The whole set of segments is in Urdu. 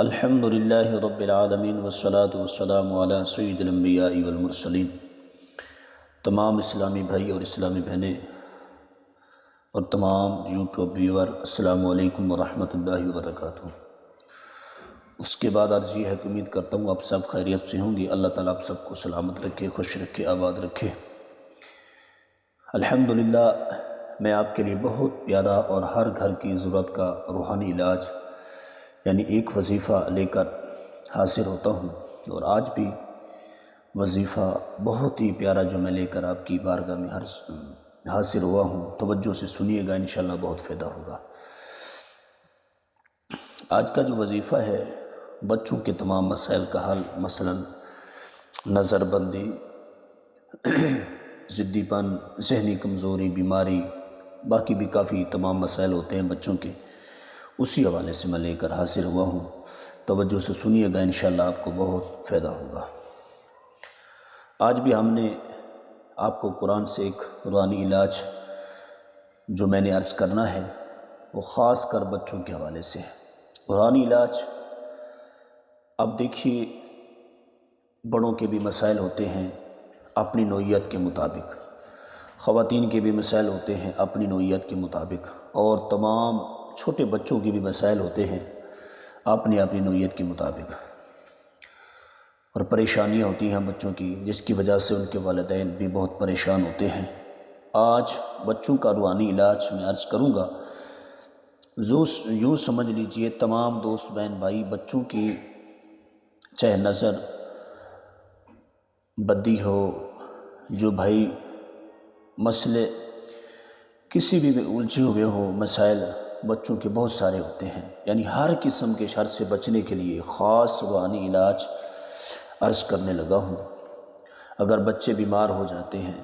الحمد للہ رب العالمین والصلاة والسلام علی سید الانبیاء والمرسلین۔ تمام اسلامی بھائی اور اسلامی بہنیں اور تمام یوٹیوب ویور، السلام علیکم ورحمۃ اللہ وبرکاتہ۔ اس کے بعد عرض یہ ہے کہ امید کرتا ہوں آپ سب خیریت سے ہوں گے۔ اللہ تعالیٰ آپ سب کو سلامت رکھے، خوش رکھے، آباد رکھے۔ الحمدللہ میں آپ کے لیے بہت پیارا اور ہر گھر کی ضرورت کا روحانی علاج یعنی ایک وظیفہ لے کر حاضر ہوتا ہوں، اور آج بھی وظیفہ بہت ہی پیارا جو میں لے کر آپ کی بارگاہ میں حاضر ہوا ہوں۔ توجہ سے سنیے گا، انشاءاللہ بہت فائدہ ہوگا۔ آج کا جو وظیفہ ہے بچوں کے تمام مسائل کا حل، مثلا نظر بندی، ضدی پن، ذہنی کمزوری، بیماری، باقی بھی کافی تمام مسائل ہوتے ہیں بچوں کے، اسی حوالے سے میں لے کر حاضر ہوا ہوں۔ توجہ سے سنیے گا، انشاءاللہ آپ کو بہت فائدہ ہوگا۔ آج بھی ہم نے آپ کو قرآن سے ایک روحانی علاج جو میں نے عرض کرنا ہے وہ خاص کر بچوں کے حوالے سے ہے۔ روحانی علاج، اب دیکھیے بڑوں کے بھی مسائل ہوتے ہیں اپنی نوعیت کے مطابق، خواتین کے بھی مسائل ہوتے ہیں اپنی نوعیت کے مطابق، اور تمام چھوٹے بچوں کے بھی مسائل ہوتے ہیں اپنی اپنی نوعیت کے مطابق، اور پریشانیاں ہوتی ہیں بچوں کی، جس کی وجہ سے ان کے والدین بھی بہت پریشان ہوتے ہیں۔ آج بچوں کا روحانی علاج میں عرض کروں گا۔ یوں سمجھ لیجئے تمام دوست بہن بھائی، بچوں کی چاہے نظر بدی ہو، جو بھائی مسئلے کسی بھی الجھے ہوئے ہو، مسائل بچوں کے بہت سارے ہوتے ہیں، یعنی ہر قسم کے شر سے بچنے کے لیے خاص روحانی علاج عرض کرنے لگا ہوں۔ اگر بچے بیمار ہو جاتے ہیں،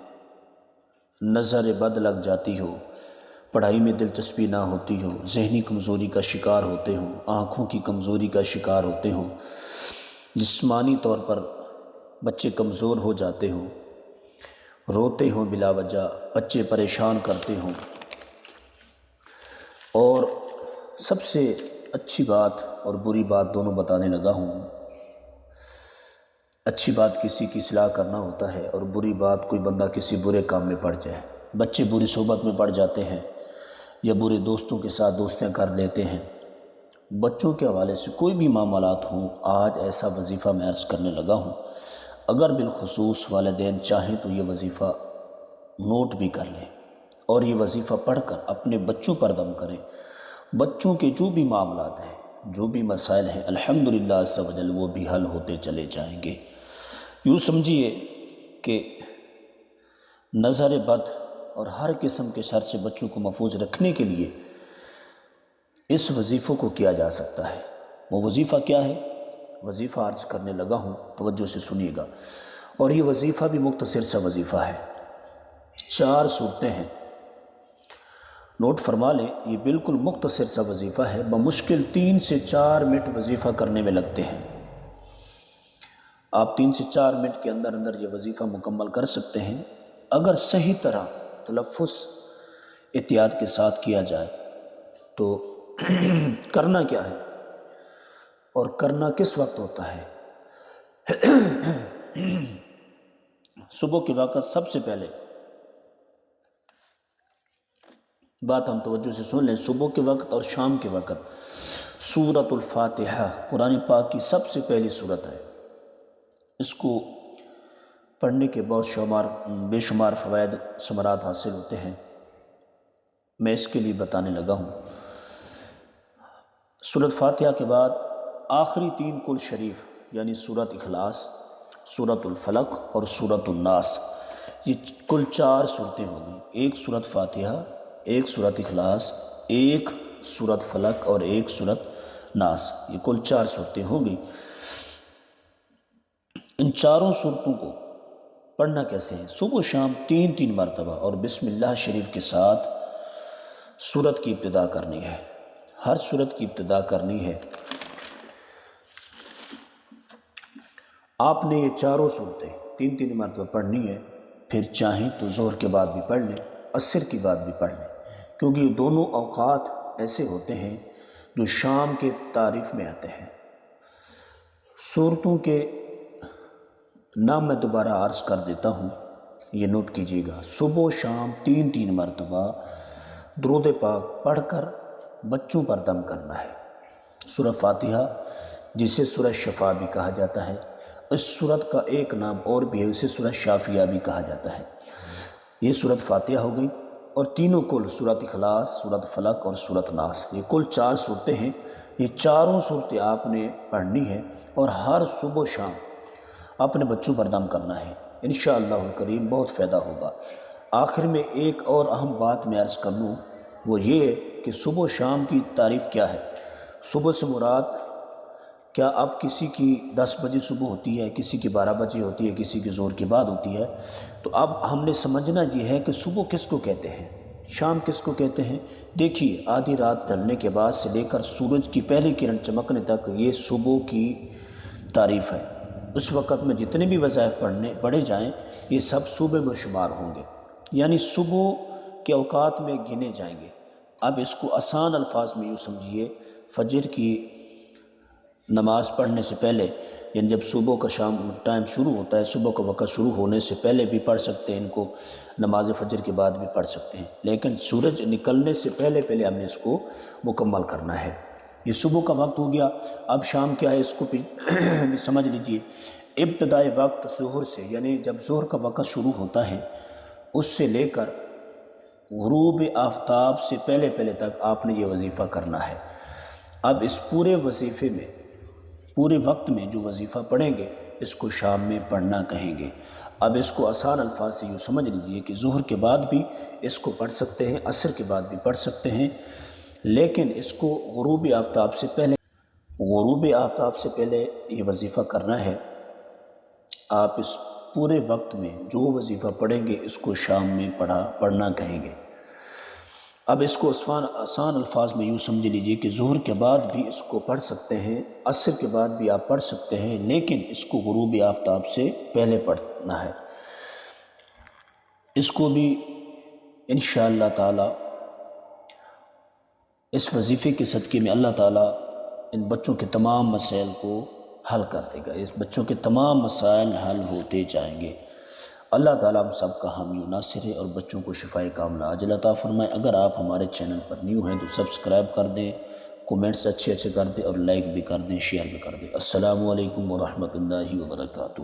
نظر بد لگ جاتی ہو، پڑھائی میں دلچسپی نہ ہوتی ہو، ذہنی کمزوری کا شکار ہوتے ہوں، آنکھوں کی کمزوری کا شکار ہوتے ہوں، جسمانی طور پر بچے کمزور ہو جاتے ہوں، روتے ہوں بلا وجہ، بچے پریشان کرتے ہوں، اور سب سے اچھی بات اور بری بات دونوں بتانے لگا ہوں۔ اچھی بات کسی کی اصلاح کرنا ہوتا ہے، اور بری بات کوئی بندہ کسی برے کام میں پڑ جائے، بچے بری صحبت میں پڑ جاتے ہیں یا برے دوستوں کے ساتھ دوستیاں کر لیتے ہیں۔ بچوں کے حوالے سے کوئی بھی معاملات ہوں، آج ایسا وظیفہ میں عرض کرنے لگا ہوں۔ اگر بالخصوص والدین چاہیں تو یہ وظیفہ نوٹ بھی کر لیں، اور یہ وظیفہ پڑھ کر اپنے بچوں پر دم کریں۔ بچوں کے جو بھی معاملات ہیں، جو بھی مسائل ہیں، الحمدللہ عز و جل وہ بھی حل ہوتے چلے جائیں گے۔ یوں سمجھیے کہ نظر بد اور ہر قسم کے شر سے بچوں کو محفوظ رکھنے کے لیے اس وظیفوں کو کیا جا سکتا ہے۔ وہ وظیفہ کیا ہے؟ وظیفہ عرض کرنے لگا ہوں، توجہ سے سنیے گا، اور یہ وظیفہ بھی مختصر سا وظیفہ ہے۔ 4 صورتیں ہیں، نوٹ فرما لیں، یہ بالکل مختصر سا وظیفہ ہے، بمشکل 3 سے 4 منٹ وظیفہ کرنے میں لگتے ہیں۔ آپ 3 سے 4 منٹ کے اندر اندر یہ وظیفہ مکمل کر سکتے ہیں، اگر صحیح طرح تلفظ احتیاط کے ساتھ کیا جائے تو۔ کرنا کیا ہے اور کرنا کس وقت ہوتا ہے؟ صبح کے وقت سب سے پہلے بات ہم توجہ سے سن لیں، صبح کے وقت اور شام کے وقت سورۃ الفاتحہ قرآن پاک کی سب سے پہلی سورت ہے۔ اس کو پڑھنے کے بہت بے شمار فوائد ثمرات حاصل ہوتے ہیں، میں اس کے لیے بتانے لگا ہوں۔ سورۃ فاتحہ کے بعد آخری 3 کل شریف یعنی سورۃ اخلاص، سورۃ الفلق اور سورۃ الناس، یہ کل 4 صورتیں ہوں گی۔ ایک سورۃ فاتحہ، ایک سورۃ اخلاص، ایک سورۃ فلق اور ایک سورۃ ناس، یہ کل 4 صورتیں ہوں گی۔ ان چاروں صورتوں کو پڑھنا کیسے ہے؟ صبح و شام 3 مرتبہ، اور بسم اللہ شریف کے ساتھ سورت کی ابتدا کرنی ہے۔ ہر سورت کی ابتدا کرنی ہے۔ آپ نے یہ چاروں صورتیں 3 مرتبہ پڑھنی ہے، پھر چاہیں تو ظہر کے بعد بھی پڑھ لیں، عصر کے بعد بھی پڑھ لیں، کیونکہ یہ دونوں اوقات ایسے ہوتے ہیں جو شام کے تعریف میں آتے ہیں۔ صورتوں کے نام میں دوبارہ عرض کر دیتا ہوں، یہ نوٹ کیجیے گا۔ صبح و شام 3 مرتبہ درود پاک پڑھ کر بچوں پر دم کرنا ہے۔ سورہ فاتحہ، جسے سورہ شفا بھی کہا جاتا ہے، اس سورت کا ایک نام اور بھی ہے، اسے سورہ شافیہ بھی کہا جاتا ہے۔ یہ سورت فاتحہ ہو گئی، اور تینوں کل سورت اخلاص، سورت فلق اور سورت ناس، یہ کل 4 صورتیں ہیں۔ یہ چاروں صورتیں آپ نے پڑھنی ہیں اور ہر صبح و شام اپنے بچوں پر دم کرنا ہے، انشاءاللہ الکریم بہت فائدہ ہوگا۔ آخر میں ایک اور اہم بات میں عرض کر لوں، وہ یہ ہے کہ صبح و شام کی تعریف کیا ہے۔ صبح سے مراد کیا اب کسی کی 10 بجے صبح ہوتی ہے، کسی کی 12 بجے ہوتی ہے، کسی کی ظہر کے بعد ہوتی ہے؟ تو اب ہم نے سمجھنا یہ ہے کہ صبح کس کو کہتے ہیں، شام کس کو کہتے ہیں۔ دیکھیے، آدھی رات ڈھلنے کے بعد سے لے کر سورج کی پہلی کرن چمکنے تک یہ صبح کی تعریف ہے۔ اس وقت میں جتنے بھی وظائف پڑھے جائیں، یہ سب صبح میں شمار ہوں گے، یعنی صبح کے اوقات میں گنے جائیں گے۔ اب اس کو آسان الفاظ میں یوں سمجھیے، فجر کی نماز پڑھنے سے پہلے، یعنی جب صبح کا شام ٹائم شروع ہوتا ہے، صبح کا وقت شروع ہونے سے پہلے بھی پڑھ سکتے ہیں ان کو، نماز فجر کے بعد بھی پڑھ سکتے ہیں، لیکن سورج نکلنے سے پہلے ہم نے اس کو مکمل کرنا ہے۔ یہ صبح کا وقت ہو گیا۔ اب شام کیا ہے، اس کو بھی سمجھ لیجئے۔ ابتدائی وقت ظہر سے، یعنی جب ظہر کا وقت شروع ہوتا ہے، اس سے لے کر غروب آفتاب سے پہلے تک آپ نے یہ وظیفہ کرنا ہے۔ اب اس پورے وظیفے میں، پورے وقت میں جو وظیفہ پڑھیں گے، اس کو شام میں پڑھنا کہیں گے۔ اب اس کو آسان الفاظ سے یوں سمجھ لیجئے کہ ظہر کے بعد بھی اس کو پڑھ سکتے ہیں، عصر کے بعد بھی پڑھ سکتے ہیں، لیکن اس کو غروب آفتاب سے پہلے یہ وظیفہ کرنا ہے۔ آپ اس پورے وقت میں جو وظیفہ پڑھیں گے، اس کو شام میں پڑھنا کہیں گے۔ اب اس کو آسان الفاظ میں یوں سمجھ لیجئے کہ ظہر کے بعد بھی اس کو پڑھ سکتے ہیں، عصر کے بعد بھی آپ پڑھ سکتے ہیں، لیکن اس کو غروب آفتاب سے پہلے پڑھنا ہے۔ اس کو بھی انشاءاللہ تعالی اس وظیفے کے صدقے میں اللہ تعالیٰ ان بچوں کے تمام مسائل کو حل کر دے گا، اس بچوں کے تمام مسائل حل ہوتے جائیں گے۔ اللہ تعالیٰ ہم سب کا حامی و ناصر ہے، اور بچوں کو شفائے کاملہ عاجلہ عطا فرمائے۔ اگر آپ ہمارے چینل پر نیو ہیں تو سبسکرائب کر دیں، کومنٹس اچھے کر دیں، اور لائک بھی کر دیں، شیئر بھی کر دیں۔ السلام علیکم ورحمۃ اللہ وبرکاتہ۔